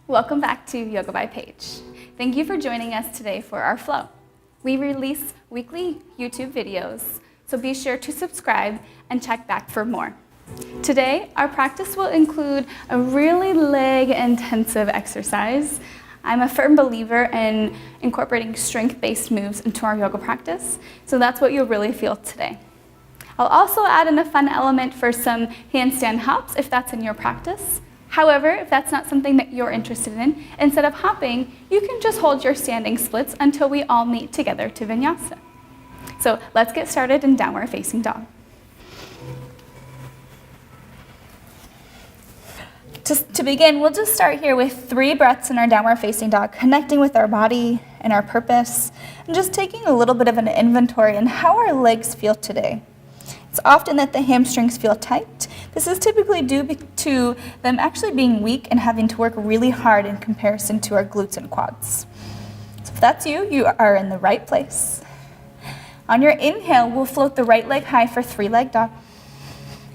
Welcome back to Yoga by Paige. Thank you for joining us today for our flow. We release weekly YouTube videos, so be sure to subscribe and check back for more. Today, our practice will include a really leg-intensive exercise. I'm a firm believer in incorporating strength-based moves into our yoga practice, so that's what you'll really feel today. I'll also add in a fun element for some handstand hops if that's in your practice. However, if that's not something that you're interested in, instead of hopping, you can just hold your standing splits until we all meet together to vinyasa. So let's get started in downward facing dog. Just to begin, we'll just start here with 3 breaths in our downward facing dog, connecting with our body and our purpose, and just taking a little bit of an inventory on how our legs feel today. It's often that the hamstrings feel tight. This is typically due to them actually being weak and having to work really hard in comparison to our glutes and quads. So if that's you, you are in the right place. On your inhale, we'll float the right leg high for 3-leg dog.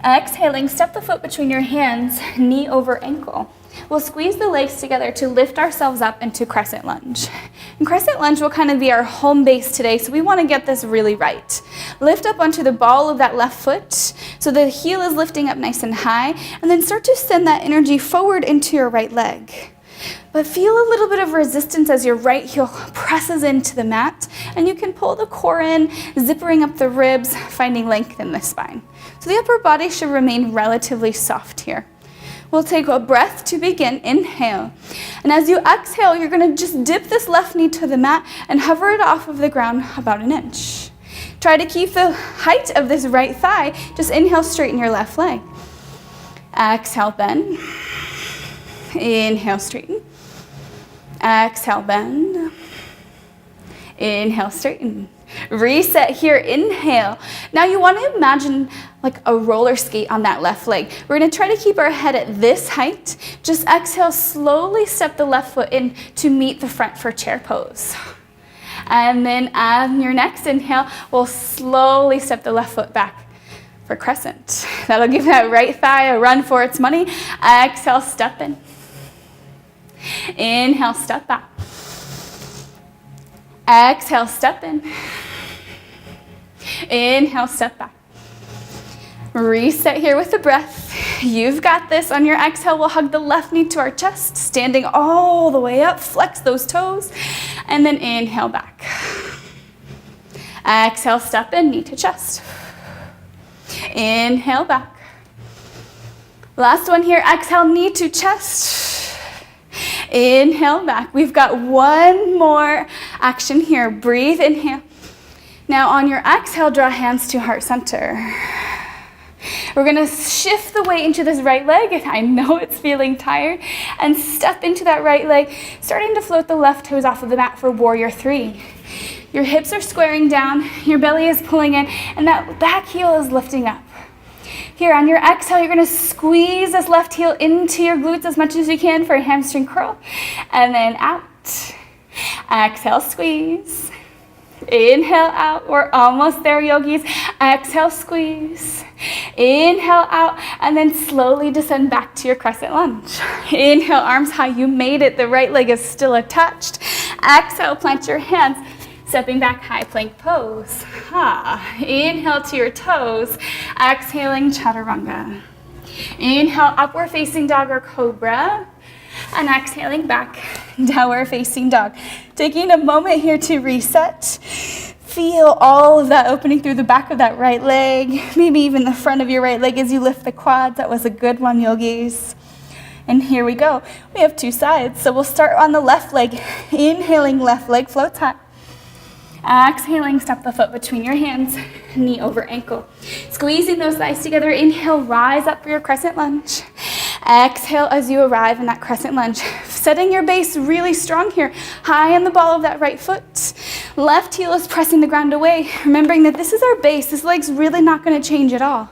Exhaling, step the foot between your hands, knee over ankle. We'll squeeze the legs together to lift ourselves up into Crescent Lunge. And Crescent Lunge will kind of be our home base today, so we want to get this really right. Lift up onto the ball of that left foot so the heel is lifting up nice and high, and then start to send that energy forward into your right leg. But feel a little bit of resistance as your right heel presses into the mat, and you can pull the core in, zippering up the ribs, finding length in the spine. So the upper body should remain relatively soft here. We'll take a breath to begin. Inhale. And as you exhale, you're going to just dip this left knee to the mat and hover it off of the ground about an inch. Try to keep the height of this right thigh. Just inhale, straighten your left leg. Exhale, bend. Inhale, straighten. Exhale, bend. Inhale, straighten. Reset here, inhale. Now you want to imagine like a roller skate on that left leg. We're going to try to keep our head at this height. Just exhale, slowly step the left foot in to meet the front for chair pose. And then on your next inhale, we'll slowly step the left foot back for crescent. That'll give that right thigh a run for its money. Exhale, step in. Inhale, step back. Exhale, step in. Inhale, step back. Reset here with the breath. You've got this. On your exhale, we'll hug the left knee to our chest, standing all the way up. Flex those toes. And then inhale back. Exhale, step in, knee to chest. Inhale back. Last one here. Exhale, knee to chest. Inhale back. We've got one more action here. Breathe, inhale. Now on your exhale, draw hands to heart center. We're gonna shift the weight into this right leg. I know it's feeling tired. And step into that right leg, starting to float the left toes off of the mat for warrior 3. Your hips are squaring down, your belly is pulling in, and that back heel is lifting up. Here on your exhale, you're gonna squeeze this left heel into your glutes as much as you can for a hamstring curl. And then out. Exhale, squeeze. Inhale out. We're almost there, yogis. Exhale, squeeze. Inhale out, and then slowly descend back to your crescent lunge. Inhale, arms high. You made it. The right leg is still attached. Exhale, plant your hands. Stepping back, high plank pose. Inhale to your toes. Exhaling, chaturanga. Inhale, upward facing dog or cobra. And exhaling back, downward facing dog. Taking a moment here to reset. Feel all of that opening through the back of that right leg, maybe even the front of your right leg as you lift the quads. That was a good one, yogis. And here we go. We have 2 sides, so we'll start on the left leg. Inhaling, left leg floats high. Exhaling, step the foot between your hands, knee over ankle. Squeezing those thighs together. Inhale, rise up for your crescent lunge. Exhale as you arrive in that crescent lunge. Setting your base really strong here. High on the ball of that right foot. Left heel is pressing the ground away. Remembering that this is our base. This leg's really not going to change at all.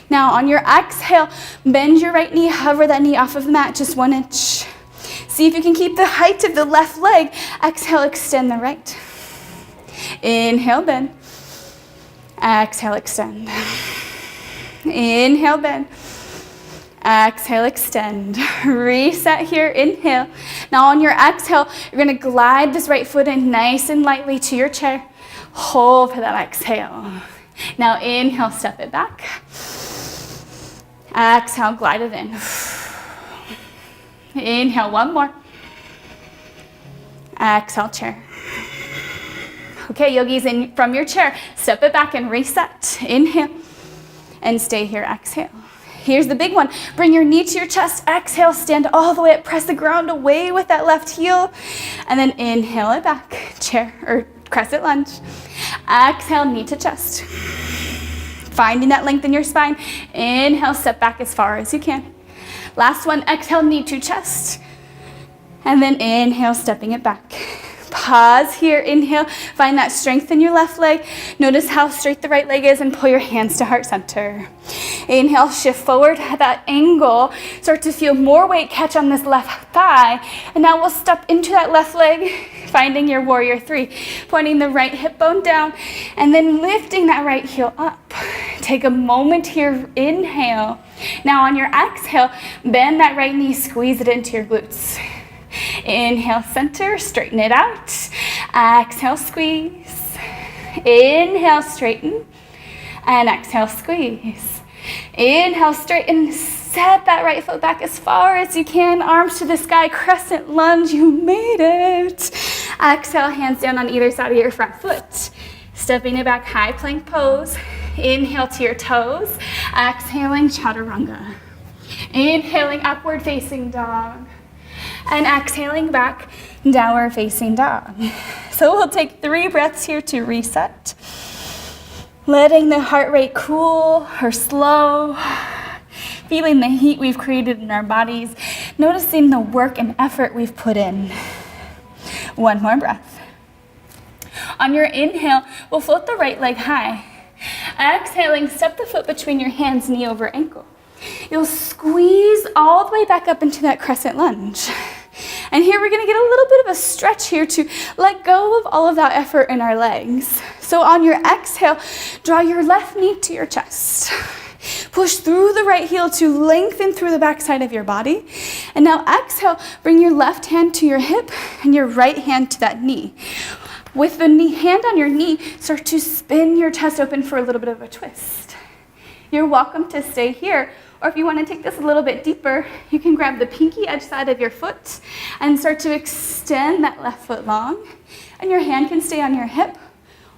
Now on your exhale, bend your right knee. Hover that knee off of the mat just 1 inch. See if you can keep the height of the left leg. Exhale, extend the right. Inhale, bend. Exhale, extend. Inhale, bend. Exhale, extend. Reset here, inhale. Now on your exhale, you're gonna glide this right foot in nice and lightly to your chair. Hold for that exhale. Now inhale, step it back. Exhale, glide it in. Inhale, one more. Exhale, chair. Okay, yogis, in from your chair, step it back and reset. Inhale, and stay here, exhale. Here's the big one. Bring your knee to your chest. Exhale, stand all the way up. Press the ground away with that left heel. And then inhale it back. Chair or crescent lunge. Exhale, knee to chest. Finding that length in your spine. Inhale, step back as far as you can. Last one, exhale, knee to chest. And then inhale, stepping it back. Pause here, inhale, find that strength in your left leg. Notice how straight the right leg is and pull your hands to heart center. Inhale, shift forward at that angle. Start to feel more weight catch on this left thigh. And now we'll step into that left leg, finding your warrior three. Pointing the right hip bone down and then lifting that right heel up. Take a moment here, inhale. Now on your exhale, bend that right knee, squeeze it into your glutes. Inhale, center, straighten it out. Exhale, squeeze. Inhale, straighten. And exhale, squeeze. Inhale, straighten. Set that right foot back as far as you can. Arms to the sky, crescent lunge. You made it. Exhale, hands down on either side of your front foot. Stepping it back, high plank pose. Inhale to your toes. Exhaling, chaturanga. Inhaling, upward facing dog. And exhaling back, downward facing dog. So we'll take 3 breaths here to reset. Letting the heart rate cool or slow. Feeling the heat we've created in our bodies. Noticing the work and effort we've put in. One more breath. On your inhale, we'll float the right leg high. Exhaling, step the foot between your hands, knee over ankle. You'll squeeze all the way back up into that crescent lunge. And here we're gonna get a little bit of a stretch here to let go of all of that effort in our legs. So on your exhale, draw your left knee to your chest. Push through the right heel to lengthen through the backside of your body. And now exhale, bring your left hand to your hip and your right hand to that knee. With the hand on your knee, start to spin your chest open for a little bit of a twist. You're welcome to stay here, or if you want to take this a little bit deeper, you can grab the pinky edge side of your foot and start to extend that left foot long, and your hand can stay on your hip,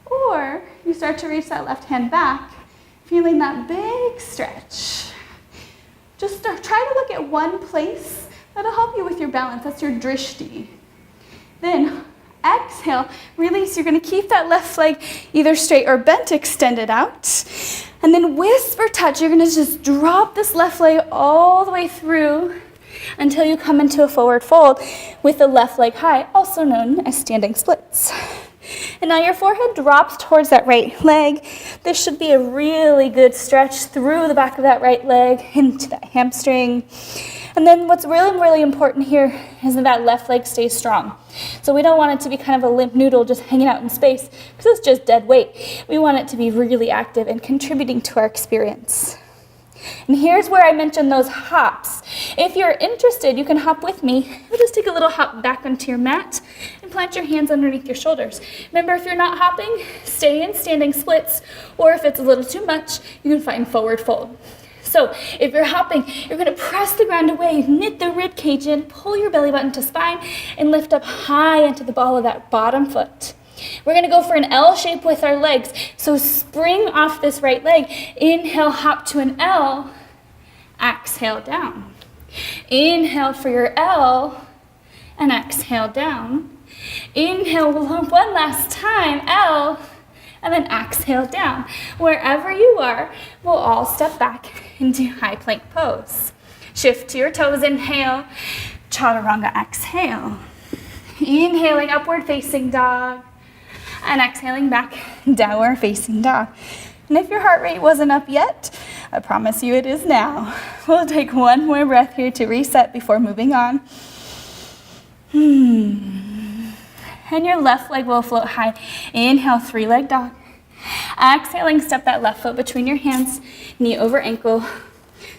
or you start to reach that left hand back, feeling that big stretch. Just try to look at one place that'll help you with your balance. That's your drishti. Then exhale, release. You're going to keep that left leg either straight or bent, extended out. And then whisper touch. You're going to just drop this left leg all the way through until you come into a forward fold with the left leg high, also known as standing splits. And now your forehead drops towards that right leg. This should be a really good stretch through the back of that right leg into that hamstring. And then what's really, really important here is that left leg stays strong. So we don't want it to be kind of a limp noodle just hanging out in space because it's just dead weight. We want it to be really active and contributing to our experience. And here's where I mentioned those hops. If you're interested, you can hop with me. We'll just take a little hop back onto your mat and plant your hands underneath your shoulders. Remember, if you're not hopping, stay in standing splits, or if it's a little too much, you can find forward fold. So if you're hopping, you're going to press the ground away, knit the rib cage in, pull your belly button to spine, and lift up high into the ball of that bottom foot. We're going to go for an L shape with our legs. So spring off this right leg. Inhale, hop to an L. Exhale, down. Inhale for your L, and exhale, down. Inhale one last time, L, and then exhale, down. Wherever you are, we'll all step back into high plank pose. Shift to your toes, inhale. Chaturanga, exhale. Inhaling, upward facing dog. And exhaling back, downward facing dog. And if your heart rate wasn't up yet, I promise you it is now. We'll take one more breath here to reset before moving on. And your left leg will float high. Inhale, 3-leg dog. Exhaling, step that left foot between your hands, knee over ankle.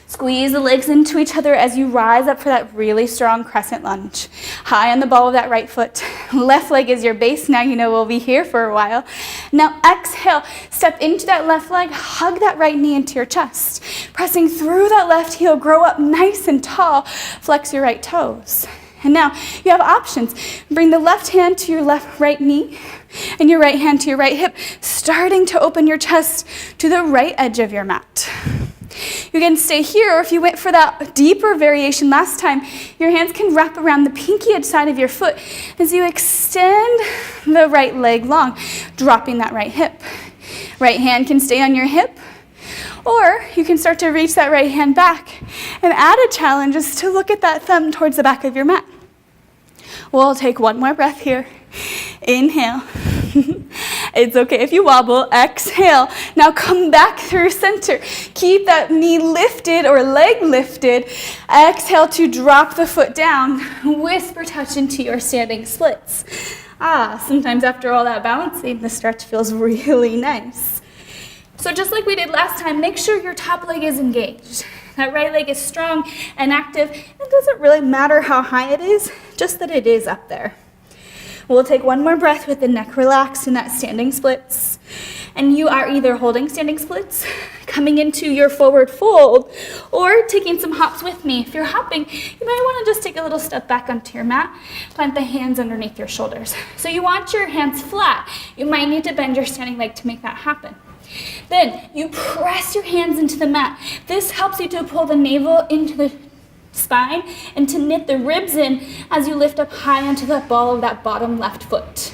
Squeeze the legs into each other as you rise up for that really strong crescent lunge. High on the ball of that right foot. Left leg is your base. Now you know we'll be here for a while. Now exhale, step into that left leg, hug that right knee into your chest. Pressing through that left heel, grow up nice and tall. Flex your right toes. And now you have options. Bring the left hand to your right knee and your right hand to your right hip, starting to open your chest to the right edge of your mat. You can stay here, or if you went for that deeper variation last time, your hands can wrap around the pinky edge side of your foot as you extend the right leg long, dropping that right hip. Right hand can stay on your hip, or you can start to reach that right hand back. And added challenge is to look at that thumb towards the back of your mat. We'll take one more breath here. Inhale. It's okay if you wobble. Exhale. Now come back through center. Keep that knee lifted or leg lifted. Exhale to drop the foot down. Whisper touch into your standing splits. Sometimes after all that balancing, the stretch feels really nice. So just like we did last time, make sure your top leg is engaged. That right leg is strong and active. It doesn't really matter how high it is, just that it is up there. We'll take one more breath with the neck relaxed in that standing splits. And you are either holding standing splits, coming into your forward fold, or taking some hops with me. If you're hopping, you might want to just take a little step back onto your mat, plant the hands underneath your shoulders. So you want your hands flat. You might need to bend your standing leg to make that happen. Then you press your hands into the mat. This helps you to pull the navel into the spine and to knit the ribs in as you lift up high onto the ball of that bottom left foot.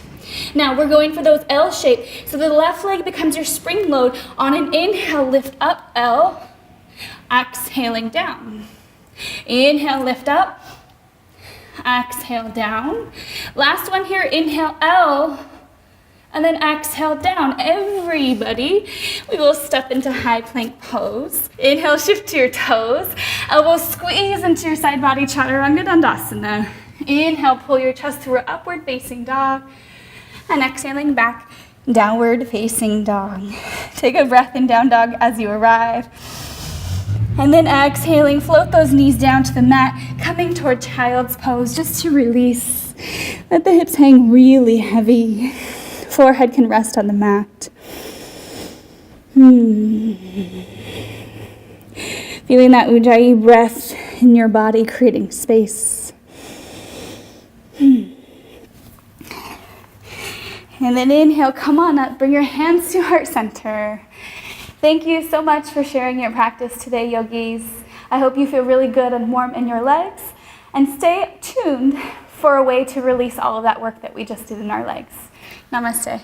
Now we're going for those L shape. So the left leg becomes your spring load. On an inhale, lift up, L. Exhaling down. Inhale, lift up. Exhale, down. Last one here, inhale, L. And then exhale down. Everybody, we will step into high plank pose. Inhale, shift to your toes. Elbows squeeze into your side body chaturanga dandasana. Inhale, pull your chest through upward facing dog. And exhaling back, downward facing dog. Take a breath in down dog as you arrive. And then exhaling, float those knees down to the mat, coming toward child's pose just to release. Let the hips hang really heavy. Forehead can rest on the mat. Feeling that Ujjayi breath in your body, creating space. And then inhale, come on up, bring your hands to heart center. Thank you so much for sharing your practice today, yogis. I hope you feel really good and warm in your legs. And stay tuned for a way to release all of that work that we just did in our legs. Namaste.